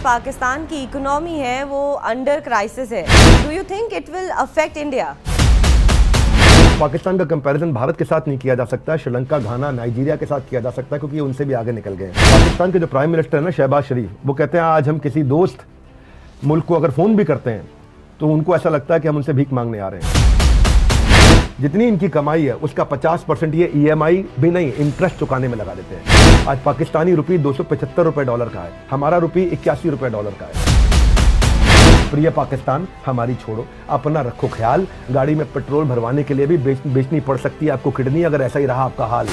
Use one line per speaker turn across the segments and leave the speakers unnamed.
पाकिस्तान की इकोनॉमी है वो अंडर क्राइसिस है। Do you think it will affect India?
Pakistan का कंपैरिजन भारत के साथ नहीं किया जा सकता, श्रीलंका, घाना, नाइजीरिया के साथ किया जा सकता है क्योंकि ये उनसे भी आगे निकल गए हैं। पाकिस्तान के जो प्राइम मिनिस्टर है ना, शहबाज शरीफ, वो कहते हैं आज हम किसी दोस्त मुल्क को अगर फोन भी करते हैं तो उनको ऐसा लगता है कि हम उनसे भीख मांगने आ रहे हैं। जितनी इनकी कमाई है उसका 50% ये ईएमआई भी नहीं, इंटरेस्ट चुकाने में लगा देते हैं। आज पाकिस्तानी रुपये 275 रुपए डॉलर का है, हमारा रुपये 81 रुपए डॉलर का है। प्रिय पाकिस्तान, हमारी छोड़ो, अपना रखो ख्याल। गाड़ी में पेट्रोल भरवाने के लिए भी बेचनी पड़ सकती है आपको किडनी, अगर ऐसा ही रहा आपका हाल।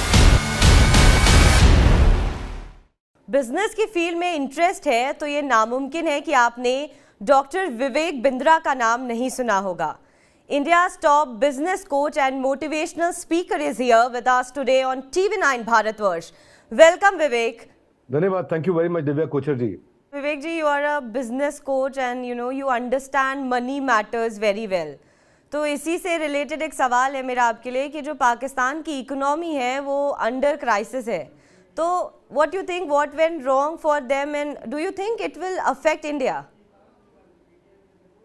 बिजनेस की फील्ड में इंटरेस्ट है तो ये नामुमकिन है कि आपने डॉक्टर विवेक बिंद्रा का नाम नहीं सुना होगा। India's top business coach and motivational speaker is here with us today on TV9 Bharatvarsh. Welcome, Vivek.
धन्यवाद, thank you very much Divya Kochhar ji.
Vivek ji, you are a business coach and you understand money matters very well. तो इसी से related एक सवाल है मेरा आपके लिए कि जो पाकिस्तान की इकोनॉमी है वो अंडर क्राइसिस है, तो what you think, what went wrong for them and do you think it will affect India?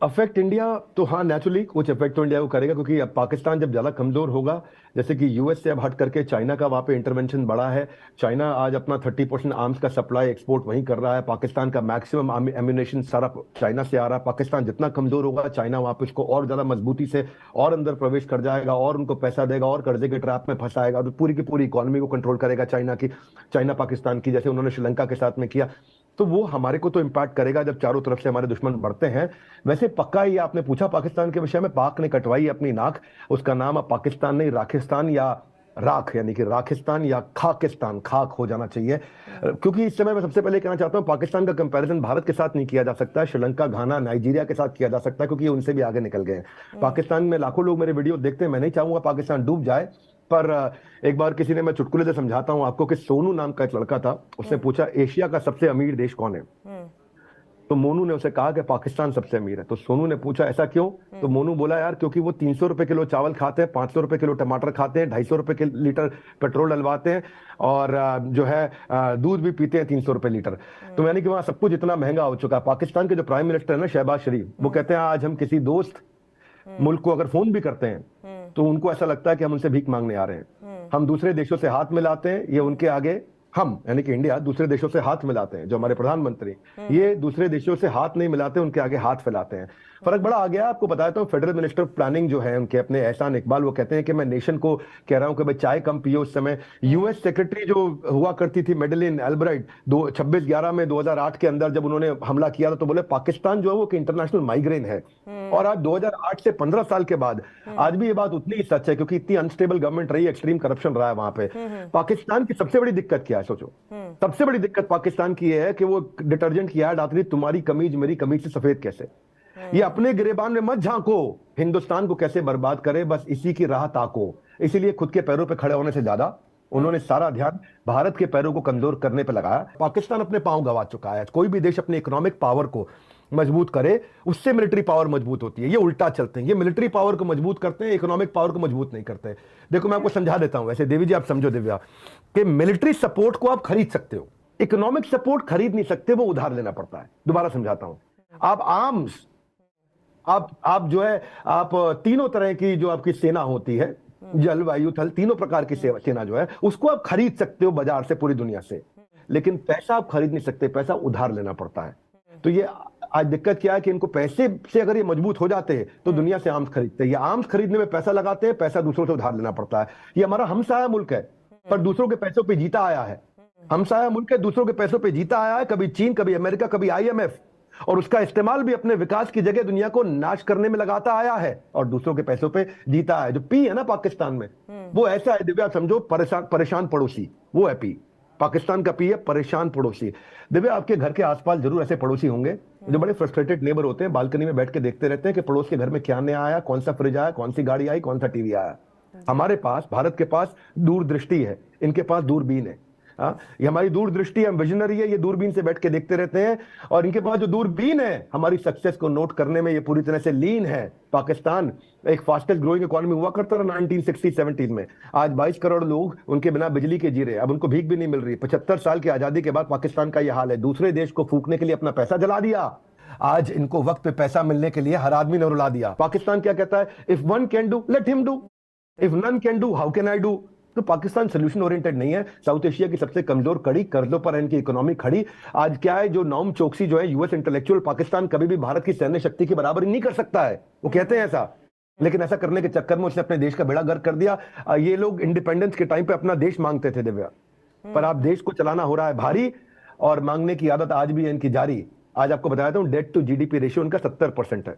Affect India तो हाँ, नेचुरली कुछ अफेक्ट तो इंडिया को करेगा क्योंकि अब पाकिस्तान जब ज़्यादा कमज़ोर होगा, जैसे कि यूएस से अब हट करके चाइना का वहाँ पे इंटरवेंशन बढ़ा है। चाइना आज अपना 30% आर्म्स का सप्लाई एक्सपोर्ट वहीं कर रहा है। पाकिस्तान का मैक्सिमम एम्यूनेशन सारा चाइना से आ रहा है। पाकिस्तान जितना कमज़ोर होगा, चाइना वहाँ पे उसको और ज़्यादा मजबूती से और अंदर प्रवेश कर जाएगा और उनको पैसा देगा और कर्जे के ट्रैप में फंसाएगा और पूरी की पूरी इकोनॉमी को कंट्रोल करेगा चाइना पाकिस्तान की, जैसे उन्होंने श्रीलंका के साथ में किया। तो वो हमारे को तो इम्पैक्ट करेगा जब चारों तरफ से हमारे दुश्मन बढ़ते हैं। वैसे पक्का ही आपने पूछा पाकिस्तान के विषय में, पाक ने कटवाई अपनी नाक। उसका नाम अब पाकिस्तान नहीं, राखिस्तान या राख, यानी कि राखिस्तान या खाकिस्तान, खाक हो जाना चाहिए। क्योंकि इस समय मैं सबसे पहले कहना चाहता हूं, पाकिस्तान का कंपैरिजन भारत के साथ नहीं किया जा सकता, श्रीलंका, घाना, नाइजीरिया के साथ किया जा सकता है क्योंकि ये उनसे भी आगे निकल गए हैं। पाकिस्तान में लाखों लोग मेरे वीडियो देखते हैं, मैं नहीं चाहूंगा पाकिस्तान डूब जाए, पर एक बार किसी ने, मैं चुटकुले से समझाता हूं आपको, कि सोनू नाम का एक लड़का था, उसने पूछा एशिया का सबसे अमीर देश कौन है, तो मोनू ने उसे कहा कि पाकिस्तान सबसे अमीर है। तो सोनू ने पूछा ऐसा क्यों, तो मोनू बोला यार क्योंकि वो 300 रुपए किलो चावल खाते हैं, 500 रुपए किलो टमाटर खाते हैं, 250 रुपए के लीटर पेट्रोल डलवाते हैं और जो है दूध भी पीते हैं 300 रुपए लीटर। तो यानी कि वहां सब कुछ इतना महंगा हो चुका है। पाकिस्तान के जो प्राइम मिनिस्टर है ना, शहबाज शरीफ, वो कहते हैं आज हम किसी दोस्त मुल्क को अगर फोन भी करते हैं तो उनको ऐसा लगता है कि हम उनसे भीख मांगने आ रहे हैं। हम दूसरे देशों से हाथ मिलाते हैं, ये उनके आगे, हम यानी कि इंडिया दूसरे देशों से हाथ मिलाते हैं। जो हमारे प्रधानमंत्री, ये दूसरे देशों से हाथ नहीं मिलाते, उनके आगे हाथ फैलाते हैं। फर्क बड़ा आ गया। आपको बताया तो फेडरल मिनिस्टर ऑफ प्लानिंग जो है उनके अपने एहसान इकबाल, वो कहते हैं कि मैं नेशन को कह रहा हूं कि भाई चाय कम पियो। उस समय यूएस सेक्रेटरी जो हुआ करती थी मेडेलिन एल्ब्राइट, 26/11 में 2008 के अंदर जब उन्होंने हमला किया था, तो बोले पाकिस्तान जो है वो इंटरनेशनल माइग्रेन है। और आज 2008 से 15 साल के बाद आज भी ये बात उतनी ही सच है क्योंकि इतनी अनस्टेबल गवर्नमेंट रही, एक्सट्रीम करप्शन रहा है वहां पे। पाकिस्तान की सबसे बड़ी दिक्कत क्या है सोचो, सबसे बड़ी दिक्कत पाकिस्तान की है कि वो डिटर्जेंट की ऐड आती थी, तुम्हारी कमीज मेरी कमीज से सफेद कैसे। ये अपने गिरेबान में मत झांको, हिंदुस्तान को कैसे बर्बाद करे, बस इसी की राह ताको। इसीलिए खुद के पैरों पे खड़े होने से ज्यादा उन्होंने सारा ध्यान भारत के पैरों को कमजोर करने पे लगाया। पाकिस्तान अपने पांव गंवा चुका है। कोई भी देश अपने इकोनॉमिक पावर को मजबूत करे, उससे मिलिट्री पावर मजबूत होती है। ये उल्टा चलते हैं, ये मिलिट्री पावर को मजबूत करते हैं, इकोनॉमिक पावर को मजबूत नहीं करते। देखो मैं आपको समझा देता हूं, वैसे देवी जी आप समझो दिव्या, कि मिलिट्री सपोर्ट को आप खरीद सकते हो, इकोनॉमिक सपोर्ट खरीद नहीं सकते, वो उधार लेना पड़ता है। दोबारा समझाता हूं, आप आर्म्स, आप जो है, आप तीनों तरह की जो आपकी सेना होती है, जल वायु थल, तीनों प्रकार की सेना जो है, उसको आप खरीद सकते हो बाजार से, पूरी दुनिया से, लेकिन पैसा आप खरीद नहीं सकते, पैसा उधार लेना पड़ता है। तो ये आज दिक्कत क्या है कि इनको पैसे से अगर ये मजबूत हो जाते हैं तो दुनिया से आर्म्स खरीदते हैं। ये आर्म्स खरीदने में पैसा लगाते हैं, पैसा दूसरों से उधार लेना पड़ता है। ये हमारा हमसाया मुल्क है पर दूसरों के पैसों पे जीता आया है। हमसाया मुल्क है, दूसरों के पैसों पे जीता आया है, कभी चीन, कभी अमेरिका, कभी आईएमएफ, और उसका इस्तेमाल भी अपने विकास की जगह दुनिया को नाश करने में लगाता आया है और दूसरों के पैसों पे जीता है। जो पी है ना पाकिस्तान में, वो ऐसा है दिव्या, समझो परेशान पड़ोसी, वो है पी। पाकिस्तान का पी है परेशान पड़ोसी। दिव्या आपके घर के आसपास जरूर ऐसे पड़ोसी होंगे जो बड़े फ्रस्ट्रेटेड नेबर होते हैं, बालकनी में बैठ के देखते रहते हैं कि पड़ोस के घर में क्या नया आया, कौन सा फ्रिज आया, कौन सी गाड़ी आई, कौन सा टीवी आया। हमारे पास, भारत के पास दूरदृष्टि है, इनके पास दूरबीन है। हाँ, ये हमारी दूरदृष्टि, हम विजनरी है, ये दूरबीन से बैठ के देखते रहते हैं। और इनके पास जो दूरबीन है हमारी सक्सेस को नोट करने में, ये पूरी तरह से लीन है। पाकिस्तान एक फास्टेस्ट ग्रोइंग इकोनॉमी हुआ करता था 1960-70 में। आज 22 करोड़ लोग उनके बिना बिजली के जी रहे हैं, अब उनको भीख भी नहीं मिल रही। 75 साल की आजादी के बाद पाकिस्तान का यह हाल है। दूसरे देश को फूकने के लिए अपना पैसा जला दिया, आज इनको वक्त पे पैसा मिलने के लिए हर आदमी ने रुला दिया। पाकिस्तान क्या कहता है? If one can do let him do, if none can do how can I do. तो पाकिस्तान सोल्यूशन ओरिएंटेड नहीं है। साउथ एशिया की सबसे कमजोर कड़ी, कर्जों पर इनकी इकोनॉमी खड़ी। आज क्या है, जो नॉम चोकसी जो है यूएस इंटेलेक्चुअल, पाकिस्तान कभी भी भारत की सैन्य शक्ति की बराबरी नहीं कर सकता है, वो कहते हैं ऐसा। लेकिन ऐसा करने के चक्कर में उसने अपने देश का बेड़ा गर्क कर दिया। ये लोग इंडिपेंडेंस के टाइम पे अपना देश मांगते थे दिव्या, पर आप देश को चलाना हो रहा है भारी, और मांगने की आदत आज भी है इनकी जारी। आज आपको बताया था डेट टू जीडीपी रेशियो इनका 70% है,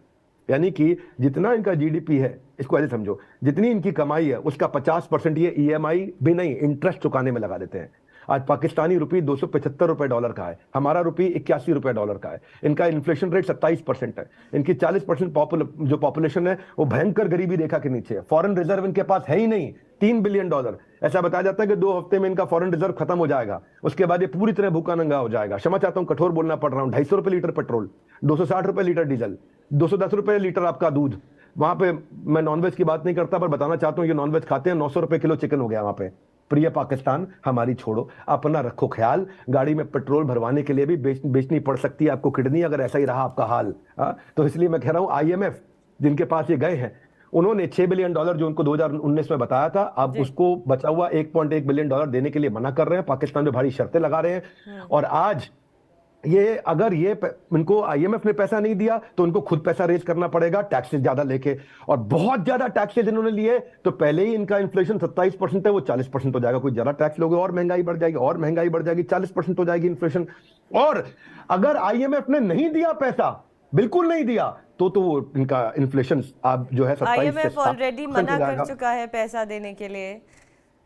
यानी कि जितना इनका जीडीपी है, इसको ऐसे समझो, जितनी इनकी कमाई है उसका 50% ये ईएमआई भी नहीं, इंटरेस्ट चुकाने में लगा देते हैं। आज पाकिस्तानी रुपये 275 रुपए डॉलर का है, हमारा रुपये 81 रुपए डॉलर का है। इनका इन्फ्लेशन रेट 27% है। इनकी 40% जो पॉपुलेशन है वो भयंकर गरीबी रेखा के नीचे है। फॉरेन रिजर्व इनके पास है ही नहीं, $3 बिलियन। ऐसा बताया जाता है कि 2 हफ्ते में इनका फॉरेन रिजर्व खत्म हो जाएगा, उसके बाद ये पूरी तरह भूखा नंगा हो जाएगा। क्षमा चाहता हूं, कठोर बोलना पड़ रहा हूं। 250 रुपए लीटर पेट्रोल, 260 रुपए लीटर डीजल, 210 रुपए लीटर आपका दूध। वहां पे मैं नॉनवेज की बात नहीं करता, पर बताना चाहता हूं ये नॉनवेज खाते हैं। 900 रुपए किलो चिकन हो गया वहां पे। प्रिय पाकिस्तान, हमारी छोड़ो, अपना रखो ख्याल। गाड़ी में पेट्रोल भरवाने के लिए भी बेचनी पड़ सकती है आपको किडनी, अगर ऐसा ही रहा आपका हाल। तो इसलिए मैं कह रहा हूं, आईएमएफ जिनके पास ये गए हैं, उन्होंने $6 बिलियन जो उनको 2019 में बताया था, अब उसको बचा हुआ $1.1 बिलियन देने के लिए मना कर रहे हैं। पाकिस्तान में भारी शर्तें लगा रहे हैं। और आज ये अगर इनको आईएमएफ ने पैसा नहीं दिया तो उनको खुद पैसा रेज करना पड़ेगा, टैक्सेस ज्यादा लेके। और बहुत ज्यादा टैक्सेस इन्होंने लिए तो पहले ही इनका इन्फ्लेशन 27% है, वो 40% हो जाएगा। कोई ज्यादा टैक्स लोगे और महंगाई बढ़ जाएगी, और महंगाई बढ़ जाएगी, 40% हो जाएगी इन्फ्लेशन। और अगर आईएमएफ ने नहीं दिया पैसा, बिल्कुल नहीं दिया, तो वो इनका इन्फ्लेशन आप जो है 27
आईएमएफ ऑलरेडी मना कर चुका है पैसा देने के लिए।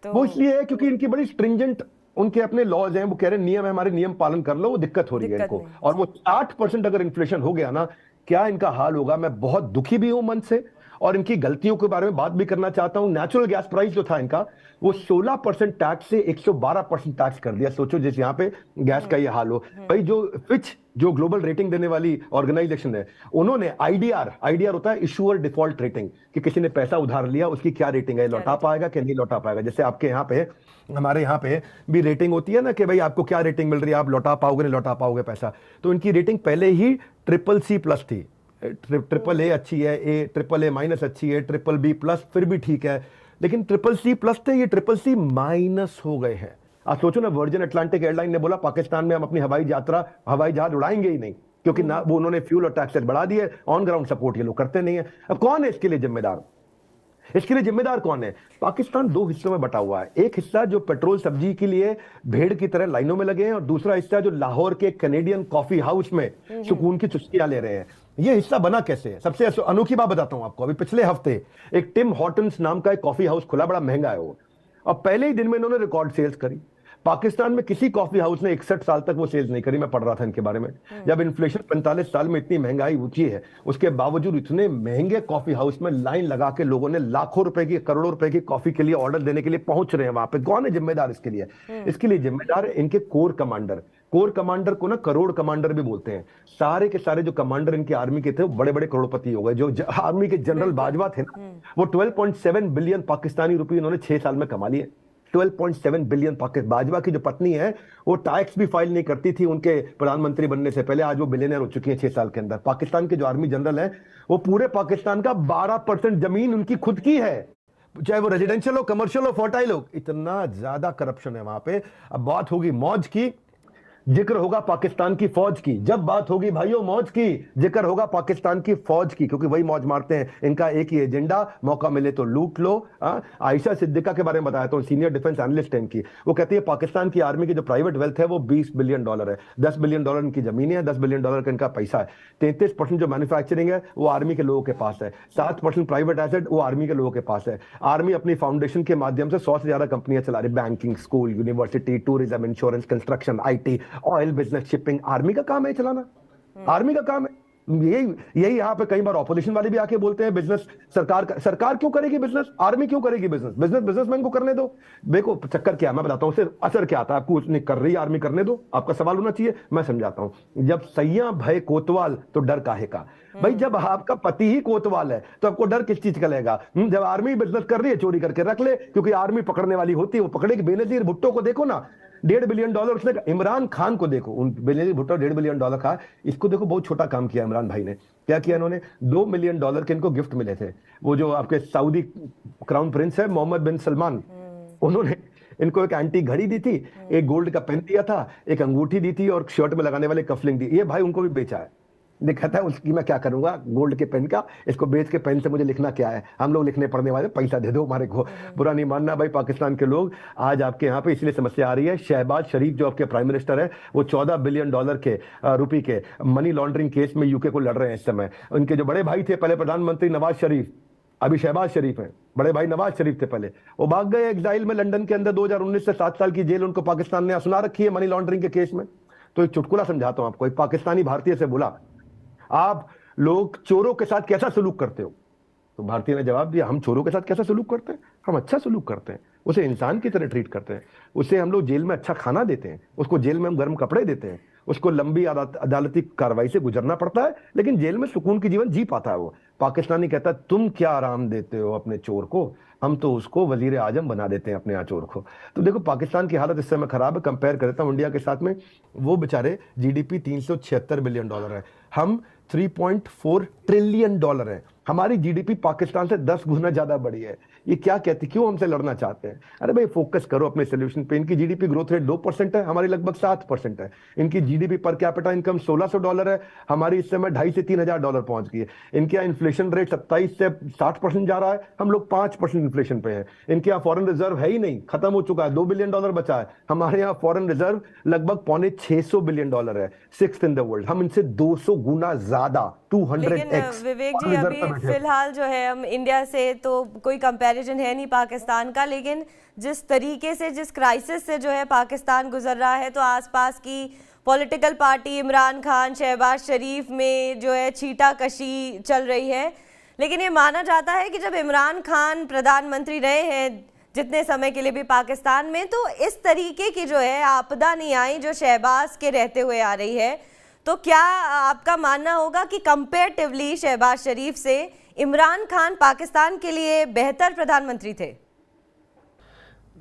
तो
वो इसलिए है क्योंकि इनकी बड़ी स्ट्रिंजेंट उनके अपने लॉज हैं। वो कह रहे हैं नियम है हमारे, नियम पालन कर लो। वो दिक्कत हो रही है इनको। और वो 60% अगर इन्फ्लेशन हो गया ना, क्या इनका हाल होगा। मैं बहुत दुखी भी हूं मन से, और इनकी गलतियों के बारे में बात भी करना चाहता हूं। नेचुरल गैस प्राइस जो था इनका, वो 16% टैक्स से 112% टैक्स कर दिया। सोचो जिस यहाँ पे गैस का ये हाल हो। भाई जो फिच, जो ग्लोबल रेटिंग देने वाली ऑर्गेनाइजेशन है, उन्होंने आईडीआर होता है इशूअर डिफॉल्ट रेटिंग, कि किसी ने पैसा उधार लिया उसकी क्या रेटिंग है, लौटा पाएगा कि नहीं लौटा पाएगा। जैसे आपके यहाँ पे, हमारे यहाँ पे भी रेटिंग होती है ना, कि भाई आपको क्या रेटिंग मिल रही है, आप लौटा पाओगे नहीं लौटा पाओगे पैसा। तो इनकी रेटिंग पहले ही CCC+ थी। AAA अच्छी है, AAA- अच्छी है, BBB+ फिर भी ठीक है, लेकिन CCC+ थे, ये CCC- हो गए हैं। आप सोचो ना, वर्जिन अटलांटिक एयरलाइन ने बोला पाकिस्तान में हम अपनी हवाई जहाज उड़ाएंगे ही नहीं, क्योंकि ना वो उन्होंने फ्यूल और टैक्सेस बढ़ा दिए। ऑन ग्राउंड सपोर्ट ये लोग करते नहीं है। अब कौन है इसके लिए जिम्मेदार? इसके लिए जिम्मेदार कौन है? पाकिस्तान 2 हिस्सों में बटा हुआ है। एक हिस्सा जो पेट्रोल सब्जी के लिए भेड़ की तरह लाइनों में लगे हैं, और दूसरा हिस्सा जो लाहौर के कैनेडियन कॉफी हाउस में सुकून की चुस्कियां ले रहे हैं। ये हिस्सा बना कैसे है? सबसे अनोखी बात बताता हूं आपको। अभी पिछले हफ्ते एक टिम हॉर्टन्स नाम का एक कॉफी हाउस खुला, बड़ा महंगा है वो, और पहले ही दिन में इन्होंने रिकॉर्ड सेल्स करी। पाकिस्तान में किसी कॉफी हाउस ने 61 साल तक वो सेल्स नहीं करी। मैं पढ़ रहा था इनके बारे में। जब इन्फ्लेशन 45 साल में इतनी महंगाई ऊंची है, उसके बावजूद इतने महंगे कॉफी हाउस में लाइन लगा के लोगों ने लाखों रुपए की, करोड़ों रुपए की कॉफी के लिए ऑर्डर देने के लिए पहुंच रहे हैं वहां पे। कौन है जिम्मेदार इसके लिए? इसके लिए जिम्मेदार है इनके कोर कमांडर। कोर कमांडर को ना करोड़ कमांडर भी बोलते हैं। सारे के सारे जो कमांडर इनके आर्मी के थे, वो बड़े बड़े करोड़पति हो गए। जो आर्मी के जनरल बाजवा थे ना, वो 12.7 बिलियन पाकिस्तानी रुपए उन्होंने 6 साल में कमा लिए। 12.7 बिलियन। बाजवा की जो पत्नी है, वो टैक्स भी फाइल नहीं करती थी उनके प्रधानमंत्री बनने से पहले। आज वो बिलियनर हो चुकी है 6 साल के अंदर। पाकिस्तान के जो आर्मी जनरल है, वो पूरे पाकिस्तान का 12% जमीन उनकी खुद की है, चाहे वो रेजिडेंशियल हो, कमर्शियल हो, फर्टाइल हो। इतना ज्यादा करप्शन है वहां पे। अब बात होगी मौज की, जिक्र होगा पाकिस्तान की फौज की। जब बात होगी भाइयों मौज की, जिक्र होगा पाकिस्तान की फौज की, क्योंकि वही मौज मारते हैं। इनका एक ही एजेंडा, मौका मिले तो लूट लो। आयशा सिद्दीका के बारे में बताया तो सीनियर डिफेंस एनालिस्ट है इनकी। वो कहती है पाकिस्तान की आर्मी की जो प्राइवेट वेल्थ है वो $20 बिलियन है। $10 बिलियन इनकी जमीन है, $10 बिलियन का इनका पैसा है। 33% जो मैन्युफैक्चरिंग है वो आर्मी के लोगों के पास है। 7% प्राइवेट एसेट वो आर्मी के लोगों के पास है। आर्मी अपनी फाउंडेशन के माध्यम से 100 से ज्यादा कंपनियां चला रही, banking, school, university, tourism, insurance, construction, IT, oil business, shipping. Army का काम है चलाना, आर्मी का काम है। यही यही यहाँ पे कई बार ऑपोजिशन वाले भी आके बोलते हैं बिजनेस सरकार क्यों करेगी बिजनेस, आर्मी क्यों करेगी बिजनेस, बिजनेसमैन को करने दो। देखो चक्कर क्या, मैं बताता हूँ सिर्फ असर क्या आता है आपको, उसने कर रही आर्मी करने दो, आपका सवाल होना चाहिए, मैं समझाता हूँ। जब सैया भय कोतवाल तो डर काहे का। भाई जब आपका पति ही कोतवाल है तो आपको डर किस चीज का लगेगा। जब आर्मी बिजनेस कर रही है चोरी करके रख ले, क्योंकि आर्मी पकड़ने वाली होती है, वो पकड़ेगी। बेनजीर भुट्टो को देखो ना, $1.5 बिलियन उसने, इमरान खान को देखो, उन बेनजीर भुट्टो $1.5 बिलियन का, इसको देखो बहुत छोटा काम किया इमरान भाई ने। क्या किया इन्होंने, $2 मिलियन के इनको गिफ्ट मिले थे, वो जो आपके सऊदी क्राउन प्रिंस है मोहम्मद बिन सलमान, उन्होंने इनको एक एंटी घड़ी दी थी, एक गोल्ड का पेन दिया था, एक अंगूठी दी थी और शर्ट में लगाने वाले कफलिंग दी। ये भाई उनको भी बेचा है, दिखाता है उसकी मैं क्या करूंगा गोल्ड के पेन का, इसको बेच के पेन से मुझे लिखना क्या है, हम लोग लिखने पढ़ने वाले, पैसा दे दो हमारे को। बुरा नहीं मानना भाई पाकिस्तान के लोग, आज आपके यहाँ पे इसलिए समस्या आ रही है। शहबाज शरीफ जो आपके प्राइम मिनिस्टर है, वो $14 बिलियन के रुपए के मनी लॉन्ड्रिंग केस में यूके को लड़ रहे हैं इस समय। उनके जो बड़े भाई थे पहले प्रधानमंत्री नवाज शरीफ, अभी शहबाज शरीफ है, बड़े भाई नवाज शरीफ थे पहले, वो भाग गए एग्जाइल में लंदन के अंदर, 2019 से 7 साल की जेल उनको पाकिस्तान ने सुना रखी है मनी लॉन्ड्रिंग के केस में। तो एक चुटकुला समझाता हूं आपको, एक पाकिस्तानी भारतीय से बोला, आप लोग चोरों के साथ कैसा सलूक करते हो। तो भारतीय ने जवाब दिया, हम चोरों के साथ कैसा सलूक करते हैं, हम अच्छा सलूक करते हैं, उसे इंसान की तरह ट्रीट करते हैं, उसे हम लोग जेल में अच्छा खाना देते हैं, उसको जेल में हम गर्म कपड़े देते हैं, उसको लंबी अदालती कार्रवाई से गुजरना पड़ता है, लेकिन जेल में सुकून की जीवन जी पाता है वो। पाकिस्तानी कहता है तुम क्या आराम देते हो अपने चोर को, हम तो उसको वजीर आजम बना देते हैं अपने यहाँ चोर को। तो देखो पाकिस्तान की हालत इस समय खराब है। कंपेयर करता हूँ इंडिया के साथ में, वो बेचारे जीडीपी $376 बिलियन है, हम $3.4 ट्रिलियन है, हमारी जीडीपी पाकिस्तान से 10 गुना ज्यादा बड़ी है। ये क्या कहते, क्यों हमसे लड़ना चाहते हैं। अरे भाई फोकस करो अपने सोल्यूशन पे। इनकी जीडीपी ग्रोथ रेट 2% है, हमारी लगभग 7% है। इनकी जीडीपी पर कैपिटा इनकम $1,600 है, हमारी इस समय $2,500 से $3,000 पहुंच गई है। इनके यहाँ इन्फ्लेशन रेट 27 से 60% जा रहा है, हम लोग 5% इन्फ्लेशन पे है। इनके यहाँ फॉरेन रिजर्व है ही नहीं, खत्म हो चुका है, $2 बिलियन बचा है। हमारे यहाँ फॉरेन रिजर्व लगभग $650 बिलियन है, 6th इन द वर्ल्ड। हम इनसे 200 गुना ज्यादा, 200x।
विवेक जी अभी फिलहाल जो है हम इंडिया से तो कोई कंपैरिजन है नहीं पाकिस्तान का, लेकिन जिस तरीके से, जिस क्राइसिस से जो है पाकिस्तान गुजर रहा है, तो आसपास की पॉलिटिकल पार्टी इमरान खान, शहबाज शरीफ में जो है छींटाकशी चल रही है। लेकिन ये माना जाता है कि जब इमरान खान प्रधानमंत्री रहे हैं जितने समय के लिए भी पाकिस्तान में, तो इस तरीके की जो है आपदा नहीं आई जो शहबाज के रहते हुए आ रही है। तो क्या आपका मानना होगा कि कंपेरेटिवली शहबाज शरीफ से इमरान खान पाकिस्तान के लिए बेहतर प्रधानमंत्री थे?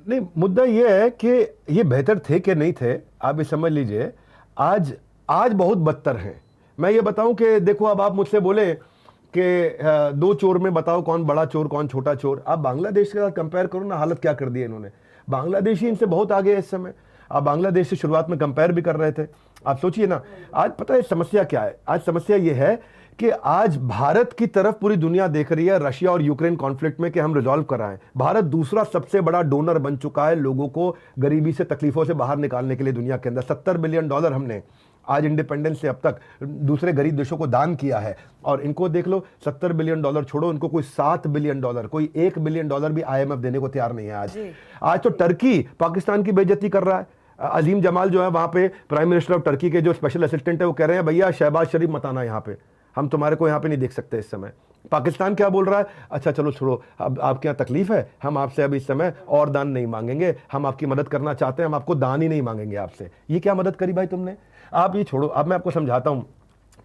नहीं, मुद्दा यह है कि ये बेहतर थे कि नहीं थे, आप ये समझ लीजिए। आज बहुत बदतर है। मैं ये बताऊं कि देखो, अब आप मुझसे बोले कि 2 चोर में बताओ कौन बड़ा चोर कौन छोटा चोर। आप बांग्लादेश के साथ कंपेयर करो ना, हालत क्या कर दी है इन्होंने। बांग्लादेश ही इनसे बहुत आगे है इस समय। आप बांग्लादेश से शुरुआत में कंपेयर भी कर रहे थे। आप सोचिए ना, आज पता है समस्या क्या है। आज समस्या यह है कि आज भारत की तरफ पूरी दुनिया देख रही है रशिया और यूक्रेन कॉन्फ्लिक्ट में कि हम रिजॉल्व कर रहे हैं। भारत दूसरा सबसे बड़ा डोनर बन चुका है लोगों को गरीबी से, तकलीफों से बाहर निकालने के लिए दुनिया के अंदर। $70 बिलियन हमने आज इंडिपेंडेंस से अब तक दूसरे गरीब देशों को दान किया है। और इनको देख लो, $70 बिलियन छोड़ो, इनको कोई $7 बिलियन, कोई $1 बिलियन भी IMF देने को तैयार नहीं है। आज तो टर्की पाकिस्तान की बेइज्जती कर रहा है। अजीम जमाल जो है वहां पे प्राइम मिनिस्टर ऑफ टर्की के जो स्पेशल असिस्टेंट है, वो कह रहे हैं भैया शहबाज शरीफ मत आना यहाँ पे, हम तुम्हारे को यहाँ पे नहीं देख सकते इस समय। पाकिस्तान क्या बोल रहा है, अच्छा चलो छोड़ो, अब आपके यहाँ तकलीफ है, हम आपसे अब इस समय और दान नहीं मांगेंगे, हम आपकी मदद करना चाहते हैं, हम आपको दान ही नहीं मांगेंगे आपसे। ये क्या मदद करी भाई तुमने। आप ये छोड़ो, अब मैं आपको समझाता हूँ।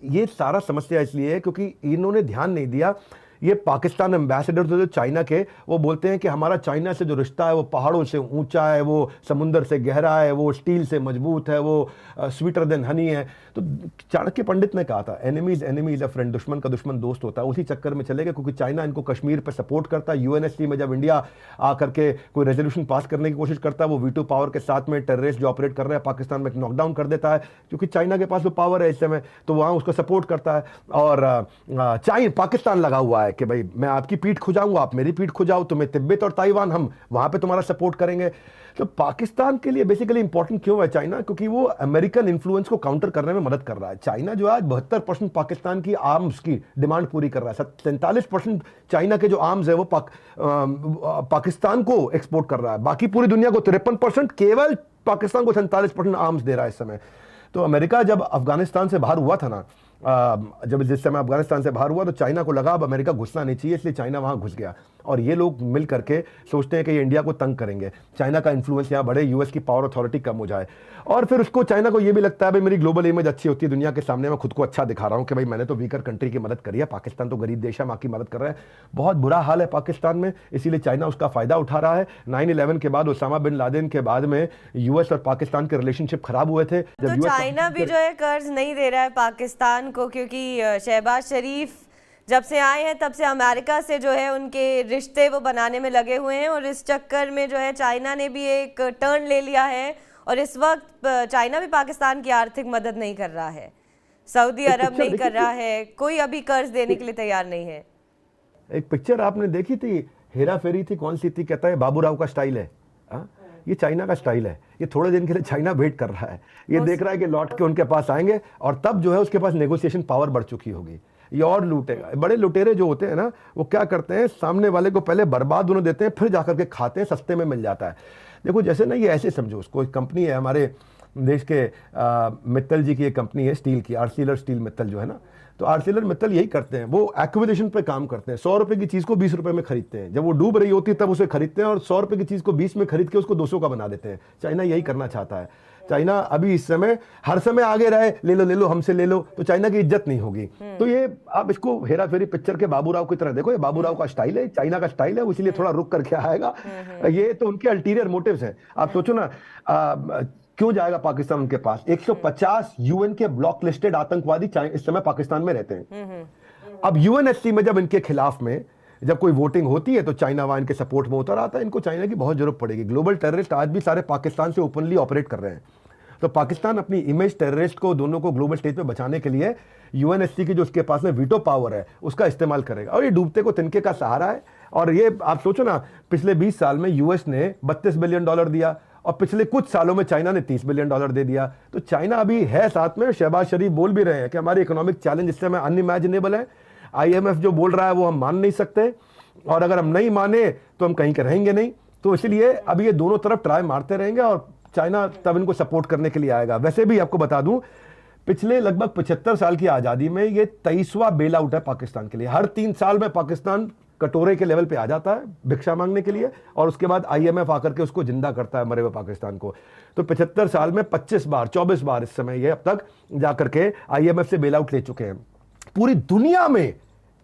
ये सारा समस्या इसलिए है क्योंकि इन्होंने ध्यान नहीं दिया। ये पाकिस्तान एम्बेसडर जो चाइना के, वो बोलते हैं कि हमारा चाइना से जो रिश्ता है वो पहाड़ों से ऊंचा है, वो समुंदर से गहरा है, वो स्टील से मजबूत है, वो स्वीटर देन हनी है। तो चाणक्य पंडित ने कहा था, एनिमीज एनिमीज अ फ्रेंड, दुश्मन का दुश्मन दोस्त होता है। उसी चक्कर में चले गए क्योंकि चाइना इनको कश्मीर पर सपोर्ट करता है। UNSC में जब इंडिया आकर के कोई रेजोल्यूशन पास करने की कोशिश करता है, वो वीटो पावर के साथ में टेररिस्ट जो ऑपरेट कर रहे हैं पाकिस्तान में नॉकडाउन कर देता है, क्योंकि चाइना के पास वो पावर है इस समय, तो वहाँ उसको सपोर्ट करता है। और पाकिस्तान लगा हुआ है कि भाई मैं आपकी पीठ खुजाऊंगा, आप मेरी पीठ खुजाओ, तुम्हें तिब्बत और ताइवान, हम वहां पे तुम्हारा सपोर्ट करेंगे। तो पाकिस्तान के लिए बेसिकली इंपॉर्टेंट क्यों है चाइना, क्योंकि वो अमेरिकन इन्फ्लुएंस को काउंटर करने में मदद कर रहा है। चाइना जो आज 72% पाकिस्तान की आर्म्स की डिमांड पूरी कर रहा है। 47% चाइना के जो आर्म्स है वो पाकिस्तान को एक्सपोर्ट कर रहा है। बाकी पूरी दुनिया को 53%, केवल पाकिस्तान को 47% आर्म्स दे रहा है इस समय। तो अमेरिका जब अफगानिस्तान से बाहर हुआ था ना, जब जिस समय अफगानिस्तान से बाहर हुआ तो चाइना को लगा अब अमेरिका घुसना नहीं चाहिए, इसलिए चाइना वहां घुस गया। और ये लोग मिल करके सोचते हैं कि ये इंडिया को तंग करेंगे, चाइना का इन्फ्लुएंस यहाँ बढ़े, यूएस की पावर अथॉरिटी कम हो जाए। और फिर उसको चाइना को ये भी लगता है भाई मेरी ग्लोबल इमेज अच्छी होती है दुनिया के सामने, मैं खुद को अच्छा दिखा रहा हूँ कि भाई मैंने तो वीकर कंट्री की मदद करी है, पाकिस्तान तो गरीब देश है, माँ की मदद कर रहा है। बहुत बुरा हाल है पाकिस्तान में, इसीलिए चाइना उसका फायदा उठा रहा है। 9/11 के बाद, ओसामा बिन लादेन के बाद में यूएस और पाकिस्तान के रिलेशनशिप खराब हुए थे।
तो चाइना भी जो है कर्ज नहीं दे रहा है पाकिस्तान को, क्योंकि शहबाज शरीफ जब से आए हैं तब से अमेरिका से जो है उनके रिश्ते वो बनाने में लगे हुए हैं, और इस चक्कर में जो है चाइना ने भी एक टर्न ले लिया है। और इस वक्त चाइना भी पाकिस्तान की आर्थिक मदद नहीं कर रहा है, सऊदी अरब नहीं कर रहा है, कोई अभी कर्ज देने के लिए तैयार नहीं है।
एक पिक्चर आपने देखी थी, हेरा फेरी थी, कौन सी थी, कहता है बाबूराव का स्टाइल है। ये चाइना का स्टाइल है। ये थोड़े दिन के लिए चाइना वेट कर रहा है, ये देख रहा है कि लौट के उनके पास आएंगे और तब जो है उसके पास नेगोशिएशन पावर बढ़ चुकी होगी, ये और लूटेगा। बड़े लुटेरे जो होते हैं ना, वो क्या करते हैं, सामने वाले को पहले बर्बाद उन्हें देते हैं, फिर जाकर के खाते हैं, सस्ते में मिल जाता है। देखो जैसे ना, ये ऐसे समझो, उसको एक कंपनी है हमारे देश के मित्तल जी की एक कंपनी है स्टील की, आर्सिलर स्टील मित्तल जो है ना, तो आर्सिलर मित्तल यही करते हैं, वो एक्विजिशन पे काम करते हैं। 100 रुपए की चीज को 20 रुपए में खरीदते हैं, जब वो डूब रही होती है तब उसे खरीदते हैं, और 100 रुपए की चीज को 20 में खरीद के उसको 200 का बना देते हैं। चाइना यही करना चाहता है। चाइना अभी इस समय हर समय आगे रहे, ले लो हमसे ले लो, तो चाइना की इज्जत नहीं होगी। तो ये आप इसको हेरा फेरी पिक्चर के बाबूराव की तरह देखो, ये बाबूराव का स्टाइल है, चाइना का स्टाइल है, इसलिए थोड़ा रुक करके आएगा। ये तो उनके अल्टीरियर मोटिव्स हैं। आप सोचो ना, क्यों जाएगा पाकिस्तान उनके पास? 150 यूएन के ब्लॉक लिस्टेड आतंकवादी इस समय पाकिस्तान में रहते हैं। अब यूएनएससी में जब इनके खिलाफ में जब कोई वोटिंग होती है तो चाइना वहां इनके सपोर्ट में उतर आता है। इनको चाइना की बहुत जरूरत पड़ेगी। ग्लोबल टेररिस्ट आज भी सारे पाकिस्तान से ओपनली ऑपरेट कर रहे हैं, तो पाकिस्तान अपनी इमेज टेररिस्ट को दोनों को ग्लोबल स्टेज पे बचाने के लिए यूएनएससी की जो उसके पास में वीटो पावर है उसका इस्तेमाल करेगा। और ये डूबते को तिनके का सहारा है। और ये आप सोचो ना, पिछले 20 साल में यूएस ने $32 बिलियन दिया और पिछले कुछ सालों में चाइना ने $30 बिलियन दे दिया। तो चाइना अभी है साथ में। शहबाज शरीफ बोल भी रहे हैं कि हमारी इकोनॉमिक चैलेंज इस समय अनइमेजिनेबल है। IMF जो बोल रहा है वो हम मान नहीं सकते, और अगर हम नहीं माने तो हम कहीं के रहेंगे नहीं। तो इसलिए अब ये दोनों तरफ ट्राई मारते रहेंगे और चाइना तब इनको सपोर्ट करने के लिए आएगा। वैसे भी आपको बता दूं, पिछले लगभग 75 साल की आजादी में ये 23वां बेल आउट है पाकिस्तान के लिए। हर 3 साल में पाकिस्तान कटोरे के लेवल पे आ जाता है भिक्षा मांगने के लिए, और उसके बाद IMF आकर के उसको जिंदा करता है मरे हुए पाकिस्तान को। तो 75 साल में 24 बार इस समय ये अब तक जाकर के IMF से बेल आउट ले चुके हैं। पूरी दुनिया में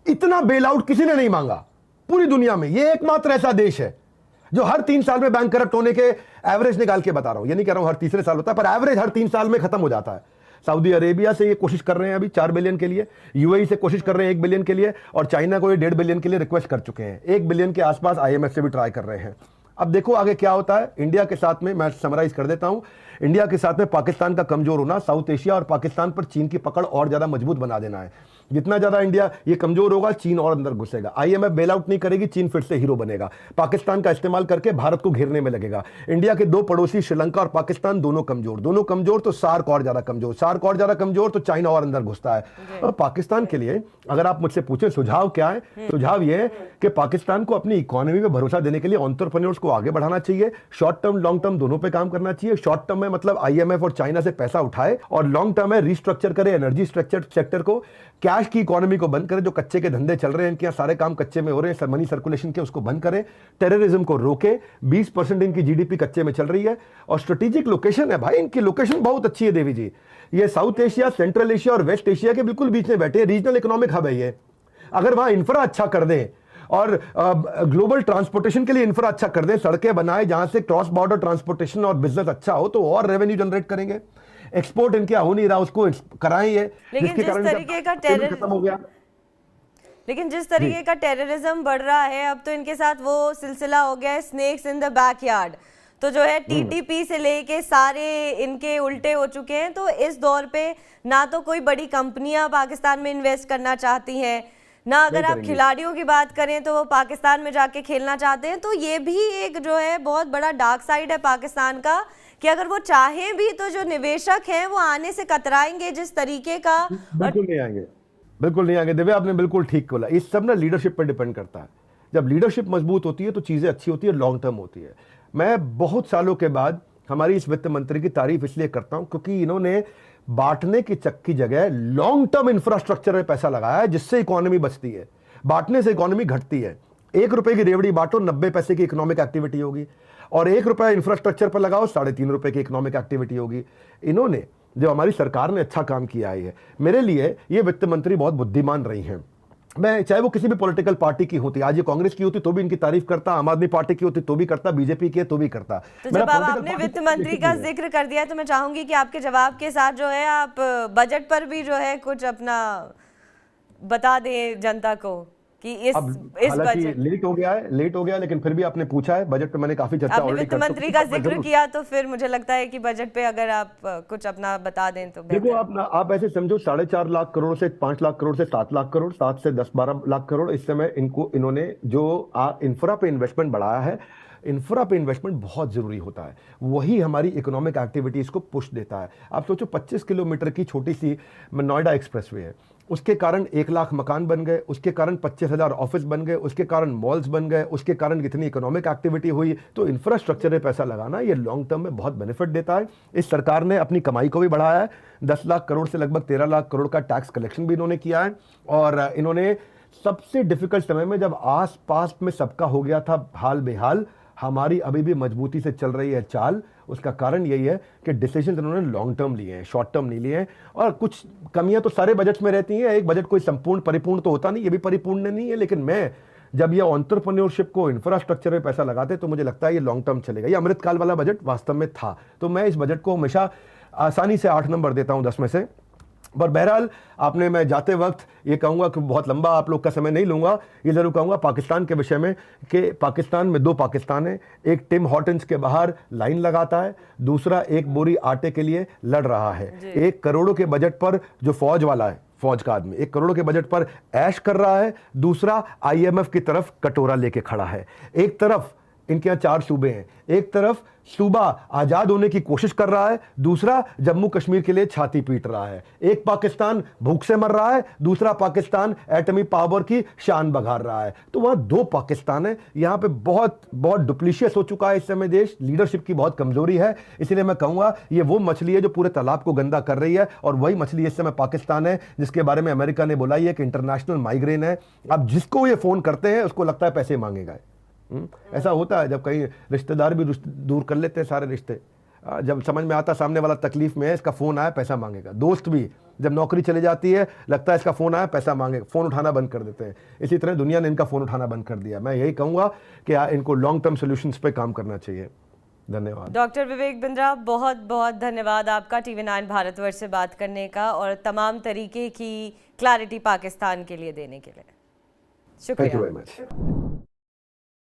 इतना बेल आउट किसी ने नहीं मांगा, पूरी दुनिया में ये एकमात्र ऐसा देश है जो हर 3 साल में बैंक करप्ट होने के एवरेज निकाल के बता रहा हूं। ये नहीं कह रहा हूं हर तीसरे साल होता है, पर एवरेज हर 3 साल में खत्म हो जाता है। सऊदी अरेबिया से ये कोशिश कर रहे हैं अभी 4 बिलियन के लिए, UAE से कोशिश कर रहे हैं 1 बिलियन के लिए, और चाइना को ये 1.5 बिलियन के लिए रिक्वेस्ट कर चुके हैं। 1 बिलियन के आसपास IMF से भी ट्राई कर रहे हैं। अब देखो आगे क्या होता है। इंडिया के साथ में, मैं समराइज कर देता हूं, इंडिया के साथ में पाकिस्तान का कमजोर होना, साउथ एशिया और पाकिस्तान पर चीन की पकड़ और ज्यादा मजबूत बना देना है। जितना ज्यादा इंडिया ये कमजोर होगा, चीन और अंदर घुसेगा। IMF बेल आउट नहीं करेगी, चीन फिर से हीरो बनेगा, पाकिस्तान का इस्तेमाल करके भारत को घेरने में लगेगा। इंडिया के 2 पड़ोसी श्रीलंका और पाकिस्तान दोनों कमजोर, तो सार्क और ज्यादा कमजोर, तो चाइना और अंदर घुसता है। और पाकिस्तान के लिए अगर आप मुझसे पूछे सुझाव क्या है, सुझाव यह है कि पाकिस्तान को अपनी इकोनॉमी में भरोसा देने के लिए एंटरप्रेन्योर्स को आगे बढ़ाना चाहिए। शॉर्ट टर्म लॉन्ग टर्म दोनों पे काम करना चाहिए। शॉर्ट टर्म में मतलब IMF और चाइना से पैसा उठाए, और लॉन्ग टर्म में रिस्ट्रक्चर करे एनर्जी स्ट्रक्चर सेक्टर को, कैश की इकोनॉमी को बंद करें। जो कच्चे के धंधे चल रहे हैं, इनके यहाँ सारे काम कच्चे में हो रहे हैं, मनी सर्कुलेशन के, उसको बंद करें। टेररिज्म को रोके। 20% इनकी GDP कच्चे में चल रही है, और स्ट्रेटेजिक लोकेशन है भाई, इनकी लोकेशन बहुत अच्छी है देवी जी। ये साउथ एशिया, सेंट्रल एशिया और वेस्ट एशिया के बिल्कुल बीच में बैठे हैं। रीजनल इकोनॉमिक हब है ये। अगर वहां इंफ्रा अच्छा कर दें और ग्लोबल ट्रांसपोर्टेशन के लिए इंफ्रा अच्छा कर दें, सड़कें बनाए जहां से क्रॉस बॉर्डर ट्रांसपोर्टेशन और बिजनेस अच्छा हो, तो और रेवेन्यू जनरेट करेंगे। एक्सपोर्ट इनके हो नहीं रहा, उसको कराएं ये, जिसके कारण खत्म हो गया।
लेकिन जिस तरीके का टेररिज्म बढ़ रहा है, अब तो इनके साथ वो सिलसिला हो गया है स्नेक्स इन द बैकयार्ड। तो जो है TTP से लेके सारे इनके उल्टे हो चुके हैं। तो इस दौर पे ना तो कोई बड़ी कंपनियां पाकिस्तान में इन्वेस्ट करना चाहती हैं, ना अगर आप खिलाड़ियों की बात करें तो वो पाकिस्तान में जाके खेलना चाहते हैं। तो ये भी एक जो है बहुत बड़ा डार्क साइड है पाकिस्तान का, कि अगर वो चाहें भी तो जो निवेशक हैं वो आने से कतराएंगे जिस तरीके का।
बिल्कुल नहीं आएंगे। दिव्या आपने बिल्कुल ठीक बोला। इस सब ना लीडरशिप पर डिपेंड करता है। जब लीडरशिप मजबूत होती है तो चीजें अच्छी होती है, लॉन्ग टर्म होती है। मैं बहुत सालों के बाद हमारी इस वित्त मंत्री की तारीफ इसलिए करता हूं क्योंकि इन्होंने बांटने की की जगह लॉन्ग टर्म इंफ्रास्ट्रक्चर में पैसा लगाया है, जिससे इकोनॉमी बचती है। बांटने से इकोनॉमी घटती है। 1 रुपए की रेवड़ी बांटो, 90 पैसे की इकोनॉमिक एक्टिविटी होगी, और 1 रुपया इंफ्रास्ट्रक्चर पर लगाओ, 3.5 रुपए की इकोनॉमिक एक्टिविटी होगी। इन्होंने, जो हमारी सरकार ने अच्छा काम किया है, मेरे लिए ये वित्त मंत्री बहुत बुद्धिमान रही हैं। मैं, चाहे वो किसी भी पॉलिटिकल पार्टी की होती, आज ये कांग्रेस की होती तो भी इनकी तारीफ करता, आम आदमी पार्टी की होती तो भी करता, बीजेपी की है तो भी करता।
तो जब आपने वित्त मंत्री का जिक्र कर दिया तो मैं चाहूंगी कि आपके जवाब के साथ जो है आप बजट पर भी जो है कुछ अपना बता दें जनता को कि इस
बजट लेट हो गया, लेकिन फिर भी आपने पूछा है। बजट पे मैंने काफी चर्चा
आपने वित्त मंत्री का जिक्र किया, तो फिर मुझे लगता है कि बजट पे अगर आप कुछ अपना बता दें तो
देखो, आप ऐसे समझो 4.5 लाख करोड़ से 5 लाख करोड़ से 7 लाख करोड़, 7 से 10-12 लाख करोड़ इस समय इन्होंने जो इंफ्रा पे इन्वेस्टमेंट बढ़ाया है। इंफ्रा पे इन्वेस्टमेंट बहुत जरूरी होता है, वही हमारी इकोनॉमिक एक्टिविटीज को पुश देता है। आप सोचो 25 किलोमीटर की छोटी सी नोएडा एक्सप्रेसवे है, उसके कारण 1 लाख मकान बन गए, उसके कारण 25,000 ऑफिस बन गए, उसके कारण मॉल्स बन गए, उसके कारण कितनी इकोनॉमिक एक्टिविटी हुई। तो इंफ्रास्ट्रक्चर में पैसा लगाना ये लॉन्ग टर्म में बहुत बेनिफिट देता है। इस सरकार ने अपनी कमाई को भी बढ़ाया है, 10 लाख करोड़ से लगभग 13 लाख करोड़ का टैक्स कलेक्शन भी इन्होंने किया है। और इन्होंने सबसे डिफिकल्ट समय में, जब आस पास में सबका हो गया था हाल बेहाल, हमारी अभी भी मजबूती से चल रही है चाल। उसका कारण यही है कि डिसीजन इन्होंने लॉन्ग टर्म लिए हैं, शॉर्ट टर्म नहीं लिए हैं। और कुछ कमियां तो सारे बजट में रहती हैं, एक बजट कोई संपूर्ण परिपूर्ण तो होता नहीं, ये भी परिपूर्ण नहीं है। लेकिन मैं जब ये एंटरप्रेन्योरशिप को इंफ्रास्ट्रक्चर में पैसा लगाते तो मुझे लगता है ये लॉन्ग टर्म चलेगा। ये अमृतकाल वाला बजट वास्तव में था। तो मैं इस बजट को हमेशा आसानी से 8 नंबर देता हूं 10 में से। पर बहरहाल, आपने, मैं जाते वक्त ये कहूँगा कि बहुत लंबा आप लोग का समय नहीं लूँगा, ये ज़रूर कहूँगा पाकिस्तान के विषय में कि पाकिस्तान में 2 पाकिस्तान है। एक टिम हॉर्टन्स के बाहर लाइन लगाता है, दूसरा एक बोरी आटे के लिए लड़ रहा है। 1 करोड़ के बजट पर जो फौज वाला है, फौज का आदमी 1 करोड़ के बजट पर ऐश कर रहा है, दूसरा IMF की तरफ कटोरा लेके खड़ा है। एक तरफ इनके यहाँ 4 सूबे हैं, एक तरफ सूबा आजाद होने की कोशिश कर रहा है, दूसरा जम्मू कश्मीर के लिए छाती पीट रहा है। एक पाकिस्तान भूख से मर रहा है, दूसरा पाकिस्तान एटमी पावर की शान बघार रहा है। तो वहां 2 पाकिस्तान है। यहां पे बहुत बहुत डुप्लीशियस हो चुका है इस समय देश, लीडरशिप की बहुत कमजोरी है। इसलिए मैं कहूंगा ये वो मछली है जो पूरे तालाब को गंदा कर रही है, और वही मछली इस समय पाकिस्तान है, जिसके बारे में अमेरिका ने बोला है कि इंटरनेशनल माइग्रेन है। अब जिसको ये फोन करते हैं उसको लगता है पैसे मांगेगा। ऐसा होता है जब कहीं रिश्तेदार भी दूर कर लेते हैं सारे रिश्ते, जब समझ में आता सामने वाला तकलीफ में है, इसका फोन आया पैसा मांगेगा। दोस्त भी जब नौकरी चली जाती है, लगता है इसका फोन आया पैसा मांगेगा, फोन उठाना बंद कर देते हैं। इसी तरह दुनिया ने इनका फोन उठाना बंद कर दिया। मैं यही कहूंगा कि इनको लॉन्ग टर्म सोल्यूशंस पे काम करना चाहिए। धन्यवाद।
डॉक्टर विवेक बिंद्रा, बहुत बहुत धन्यवाद आपका TV9 भारतवर्ष से बात करने का और तमाम तरीके की क्लैरिटी पाकिस्तान के लिए देने के लिए। शुक्रिया।
Thank you very much.